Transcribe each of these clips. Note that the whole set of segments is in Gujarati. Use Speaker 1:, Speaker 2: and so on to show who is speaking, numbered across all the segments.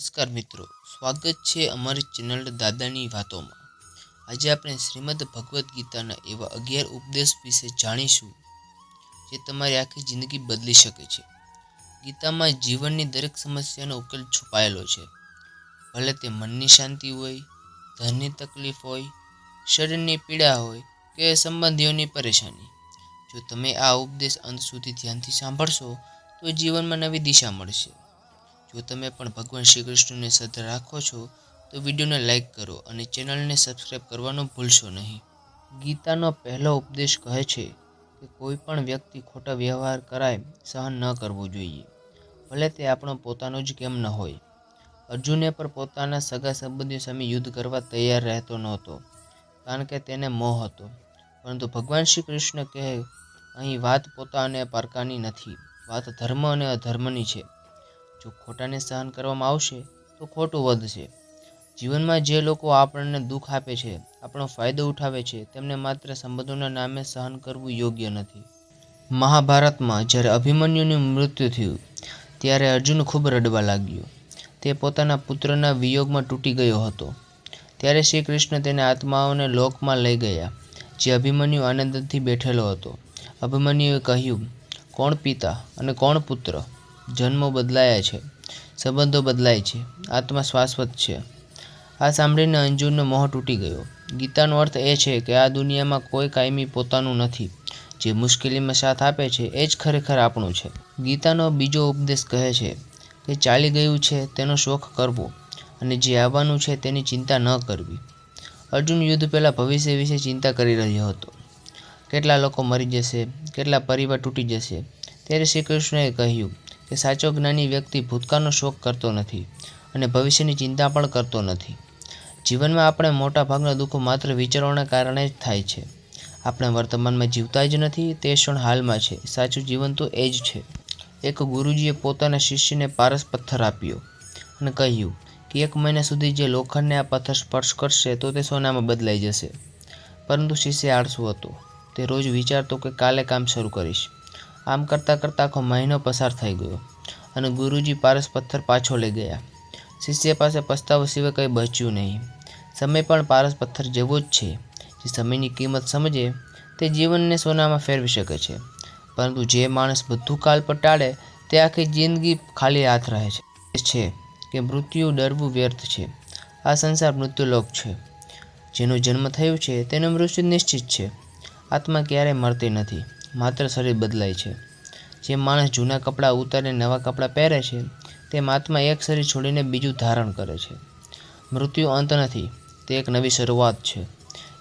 Speaker 1: નમસ્કાર મિત્રો, સ્વાગત છે અમારી ચેનલ દાદાની વાતોમાં। આજે આપણે શ્રીમદ ભગવદ્ ગીતાના એવા 11 ઉપદેશ વિશે જાણીશું જે તમારી આખી જિંદગી બદલી શકે છે। ગીતામાં જીવનની દરેક સમસ્યાનો ઉકેલ છુપાયેલો છે, ભલે તે મનની શાંતિ હોય, ધનની તકલીફ હોય, શરીરની પીડા હોય કે સંબંધીઓની પરેશાની। જો તમે આ ઉપદેશ અંત સુધી ધ્યાનથી સાંભળશો તો જીવનમાં નવી દિશા મળશે। જો તમે પણ ભગવાન શ્રી કૃષ્ણને શ્રદ્ધા રાખો છો તો વિડીયોને લાઇક કરો અને ચેનલને સબસ્ક્રાઈબ કરવાનું ભૂલશો નહીં। ગીતાનો પહેલો ઉપદેશ કહે છે કે કોઈ પણ વ્યક્તિ ખોટા વ્યવહાર કરાય સહન ન કરવો જોઈએ, ભલે તે આપણો પોતાનો જ કેમ ન હોય। અર્જુને પણ પોતાના સગા સંબંધીઓ સામે યુદ્ધ કરવા તૈયાર રહેતો નહોતો, કારણ કે તેને મોહ હતો। પરંતુ ભગવાન શ્રી કૃષ્ણ કહે, અહીં વાત પોતા અને પારકાની નથી, વાત ધર્મ અને અધર્મની છે। જો ખોટાને સહન કરવામાં આવશે તો ખોટું વધશે। જીવનમાં જે લોકો આપણને દુઃખ આપે છે, આપણો ફાયદો ઉઠાવે છે, તેમને માત્ર સંબંધોના નામે સહન કરવું યોગ્ય નથી। મહાભારતમાં જ્યારે અભિમન્યુનું મૃત્યુ થયું ત્યારે અર્જુન ખૂબ રડવા લાગ્યો। તે પોતાના પુત્રના વિયોગમાં તૂટી ગયો હતો। ત્યારે શ્રી કૃષ્ણ તેના આત્માઓને લોકમાં લઈ ગયા, જે અભિમન્યુ આનંદથી બેઠેલો હતો। અભિમન્યુએ કહ્યું, કોણ પિતા અને કોણ પુત્ર? જન્મો બદલાયા છે, સંબંધો બદલાય છે, આત્મા શાશ્વત છે। આ સાંભળીને અર્જુનનો મોહ તૂટી ગયો। ગીતાનો અર્થ એ છે કે આ દુનિયામાં કોઈ કાયમી પોતાનું નથી। જે મુશ્કેલીમાં સાથ આપે છે એ જ ખરેખર આપણું છે। ગીતાનો બીજો ઉપદેશ કહે છે કે ચાલી ગયું છે તેનો શોખ કરવો અને જે આવવાનું છે તેની ચિંતા ન કરવી। અર્જુન યુદ્ધ પહેલાં ભવિષ્ય વિશે ચિંતા કરી રહ્યો હતો। કેટલા લોકો મરી જશે, કેટલા પરિવાર તૂટી જશે। ત્યારે શ્રી કૃષ્ણએ કહ્યું કે સાચો જ્ઞાની વ્યક્તિ ભૂતકાળનો શોક કરતો નથી અને ભવિષ્યની ચિંતા પણ કરતો નથી। જીવનમાં આપણે મોટાભાગના દુઃખો માત્ર વિચારોના કારણે જ થાય છે। આપણે વર્તમાનમાં જીવતા જ નથી, તે ક્ષણ હાલમાં છે। સાચું જીવન તો એ જ છે। એક ગુરુજીએ પોતાના શિષ્યને પારસ પથ્થર આપ્યો અને કહ્યું કે 1 મહિના સુધી જે લોખંડને આ પથ્થર સ્પર્શ કરશે તો તે સોનામાં બદલાઈ જશે। પરંતુ શિષ્ય આળસુ હતો। તે રોજ વિચારતો કે કાલે કામ શરૂ કરીશ। આમ કરતાં કરતાં આખો મહિનો પસાર થઈ ગયો અને ગુરુજી પારસ પથ્થર પાછો લઈ ગયા। શિષ્ય પાસે પસ્તાવો સિવાય કંઈ બચ્યું નહીં। સમય પણ પારસ પથ્થર જેવો જ છે। જે સમયની કિંમત સમજે તે જીવનને સોનામાં ફેરવી શકે છે, પરંતુ જે માણસ બધું કાલ પર ટાળે તે આખી જિંદગી ખાલી હાથ રહે છે। કે મૃત્યુ ડરવું વ્યર્થ છે। આ સંસાર મૃત્યુલોક છે। જેનો જન્મ થયો છે તેનું મૃત્યુ નિશ્ચિત છે। આત્મા ક્યારેય મરતી નથી, માત્ર શરીર બદલાય છે। જે માણસ જૂના કપડાં ઉતારીને નવા કપડાં પહેરે છે, તેમ આત્મા એક શરીર છોડીને બીજું ધારણ કરે છે। મૃત્યુ અંત નથી, તે એક નવી શરૂઆત છે।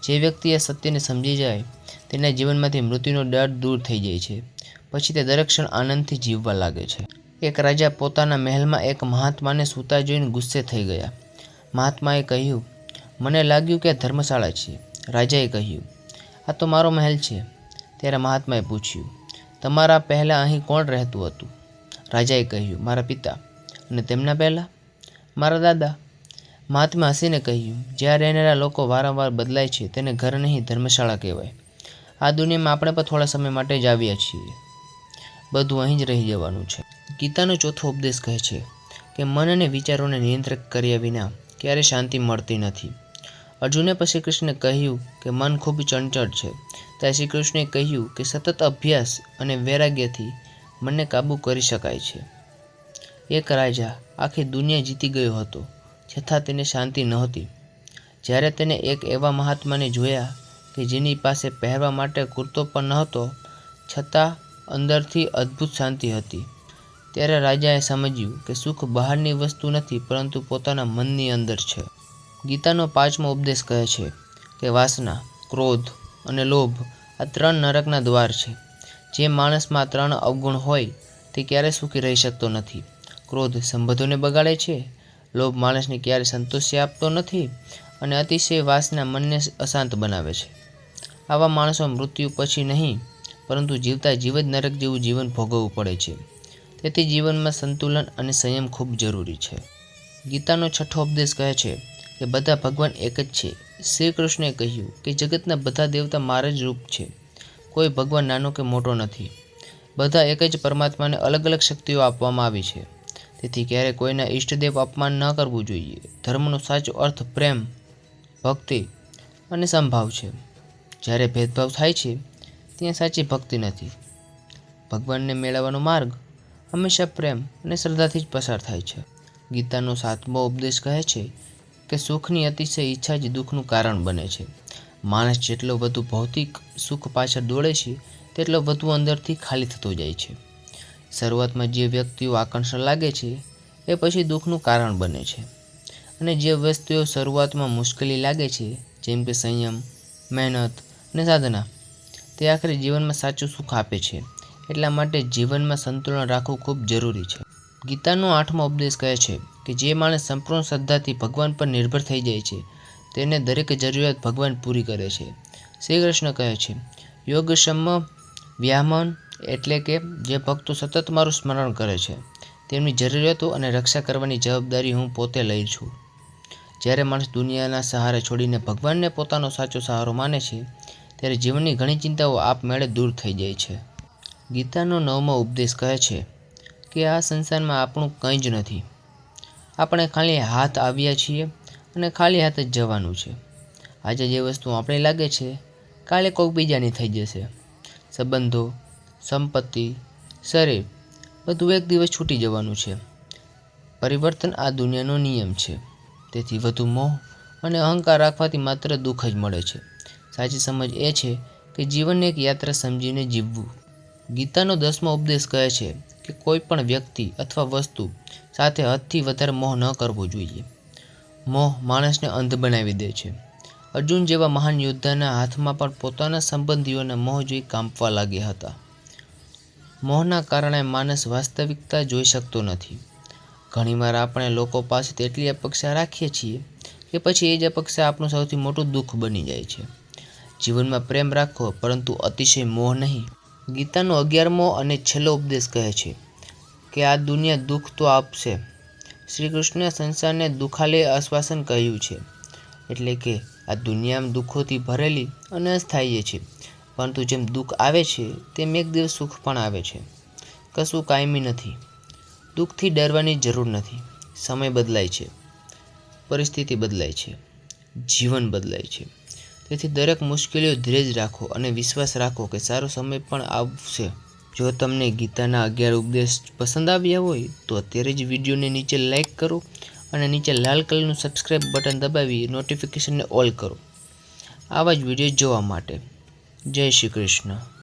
Speaker 1: જે વ્યક્તિ આ સત્યને સમજી જાય તેના જીવનમાંથી મૃત્યુનો ડર દૂર થઈ જાય છે। પછી તે દરેક ક્ષણ આનંદથી જીવવા લાગે છે। એક રાજા પોતાના મહેલમાં એક મહાત્માને સૂતા જોઈને ગુસ્સે થઈ ગયા। મહાત્માએ કહ્યું, મને લાગ્યું કે આ ધર્મશાળા છે। રાજાએ કહ્યું, આ તો મારો મહેલ છે। ત્યારે મહાત્માએ પૂછ્યું, તમારા પહેલાં અહીં કોણ રહેતું હતું? રાજાએ કહ્યું, મારા પિતા। અને તેમના પહેલાં? મારા દાદા। મહાત્માએ હસીને કહ્યું, જ્યાં રહેનારા લોકો વારંવાર બદલાય છે તેને ઘર નહીં ધર્મશાળા કહેવાય। આ દુનિયામાં આપણે પણ થોડા સમય માટે જ આવ્યા છીએ, બધું અહીં જ રહી જવાનું છે। ગીતાનો ચોથો ઉપદેશ કહે છે કે મન અને વિચારોને નિયંત્રિત કર્યા વિના ક્યારેય શાંતિ મળતી નથી। અર્જુને પછી શ્રી કૃષ્ણને કહ્યું કે મન ખૂબ ચંચળ છે। ત્યારે શ્રી કૃષ્ણએ કહ્યું કે સતત અભ્યાસ અને વૈરાગ્યથી મનને કાબૂ કરી શકાય છે। એક રાજા આખી દુનિયા જીતી ગયો હતો, છતાં તેને શાંતિ નહોતી। જ્યારે તેને એક એવા મહાત્માને જોયા કે જેની પાસે પહેરવા માટે કુર્તો પણ નહોતો, છતાં અંદરથી અદ્ભુત શાંતિ હતી, ત્યારે રાજાએ સમજ્યું કે સુખ બહારની વસ્તુ નથી પરંતુ પોતાના મનની અંદર છે। ગીતાનો પાંચમો ઉપદેશ કહે છે કે વાસના, ક્રોધ અને લોભ આ 3 નરકના દ્વાર છે। જે માણસમાં આ 3 અવગુણ હોય તે ક્યારેય સુખી રહી શકતો નથી। ક્રોધ સંબંધોને બગાડે છે, લોભ માણસને ક્યારેય સંતોષી આપતો નથી અને અતિશય વાસના મનને અશાંત બનાવે છે। આવા માણસો મૃત્યુ પછી નહીં પરંતુ જીવતા જીવ જ નરક જેવું જીવન ભોગવવું પડે છે। તેથી જીવનમાં સંતુલન અને સંયમ ખૂબ જરૂરી છે। ગીતાનો છઠ્ઠો ઉપદેશ કહે છે કે બધા ભગવાન એક જ છે। શ્રી કૃષ્ણએ કહ્યું કે જગતના બધા દેવતા મારા જ રૂપ છે। કોઈ ભગવાન નાનો કે મોટો નથી, બધા એક જ પરમાત્માને અલગ અલગ શક્તિઓ આપવામાં આવી છે। તેથી ક્યારેય કોઈના ઈષ્ટદેવ અપમાન ન કરવું જોઈએ. ધર્મનો સાચો અર્થ પ્રેમ, ભક્તિ અને સંભાવ છે. જ્યારે ભેદભાવ થાય છે ત્યાં સાચી ભક્તિ નથી. ભગવાનને મેળવવાનો માર્ગ હંમેશા પ્રેમ અને શ્રદ્ધાથી જ પસાર થાય છે. ગીતાનો 7મો ઉપદેશ કહે છે કે સુખની અતિશય ઈચ્છા જ દુઃખનું કારણ બને છે. માણસ જેટલો વધુ ભૌતિક સુખ પાછળ દોડે છે તેટલો વધુ અંદરથી ખાલી થતો જાય છે. શરૂઆતમાં જે વ્યક્તિઓ આકર્ષણ લાગે છે એ પછી દુઃખનું કારણ બને છે, અને જે વસ્તુઓ શરૂઆતમાં મુશ્કેલી લાગે છે, જેમ કે સંયમ, મહેનત અને સાધના, તે આખરે જીવનમાં સાચું સુખ આપે છે. એટલા માટે જીવનમાં સંતુલન રાખવું ખૂબ જરૂરી છે. ગીતાનો 8મો ઉપદેશ કહે છે કે જે માણસ સંપૂર્ણ શ્રદ્ધાથી ભગવાન પર નિર્ભર થઈ જાય છે તેને દરેક જરૂરિયાત ભગવાન પૂરી કરે છે. શ્રી કૃષ્ણ કહે છે, યોગક્ષમ વ્યામન એટલે કે જે ભક્તો સતત મારું સ્મરણ કરે છે તેમની જરૂરિયાતો અને રક્ષા કરવાની જવાબદારી હું પોતે લઈ છું. જ્યારે માણસ દુનિયાના સહારે છોડીને ભગવાનને પોતાનો સાચો સહારો માને છે ત્યારે જીવનની ઘણી ચિંતાઓ આપમેળે દૂર થઈ જાય છે. ગીતાનો 9મો ઉપદેશ કહે છે કે આ સંસારમાં આપણું કંઈ જ નથી. આપણે ખાલી હાથ આવ્યા છીએ અને ખાલી હાથ જ જવાનું છે. આજે જે વસ્તુ આપણે લાગે છે કાલે કોઈ બીજાની થઈ જશે. સંબંધો, સંપત્તિ, શરીર બધું એક દિવસ છૂટી જવાનું છે. પરિવર્તન આ દુનિયાનો નિયમ છે. તેથી વધુ મોહ અને અહંકાર રાખવાથી માત્ર દુઃખ જ મળે છે. સાચી સમજ એ છે કે જીવનને એક યાત્રા સમજીને જીવવું. ગીતાનો 10મો ઉપદેશ કહે છે કે કોઈ પણ વ્યક્તિ અથવા વસ્તુ સાથે હદથી વધારે મોહ ન કરવો જોઈએ. મોહ માણસને અંધ બનાવી દે છે. અર્જુન જેવા મહાન યોદ્ધાના હાથમાં પણ પોતાના સંબંધીઓના મોહ જોઈ કાંપવા લાગ્યા હતા. મોહના કારણે માણસ વાસ્તવિકતા જોઈ શકતો નથી. ઘણીવાર આપણે લોકો પાસેથી એટલી અપેક્ષા રાખીએ છીએ કે પછી એ જ અપેક્ષા આપણું સૌથી મોટું દુઃખ બની જાય છે. જીવનમાં પ્રેમ રાખો, પરંતુ અતિશય મોહ નહીં. ગીતાનો 11મો અને છેલ્લો ઉપદેશ કહે છે કે આ દુનિયા દુઃખ તો આપશે. શ્રી કૃષ્ણે સંસારને દુઃખાલય આશ્વાસન કહ્યું છે. એટલે કે આ દુનિયામાં દુઃખોથી ભરેલી અને અસ્થાયી છે, પરંતુ જેમ દુઃખ આવે છે તેમ એક દિવસ સુખ પણ આવે છે. કશું કાયમી નથી. દુઃખથી ડરવાની જરૂર નથી. સમય બદલાય છે, પરિસ્થિતિ બદલાય છે, જીવન બદલાય છે. તેથી દરેક મુશ્કેલીઓ ધીરજ રાખો અને વિશ્વાસ રાખો કે સારો સમય પણ આવશે. જો તમને ગીતાના 11 ઉપદેશ પસંદ આવ્યા હોય તો અત્યારે જ વિડીયોને નીચે લાઇક કરો અને નીચે લાલ કલરનું સબસ્ક્રાઇબ બટન દબાવી નોટિફિકેશનને ઓલ કરો આવા જ વિડીયો જોવા માટે. જય શ્રી કૃષ્ણ.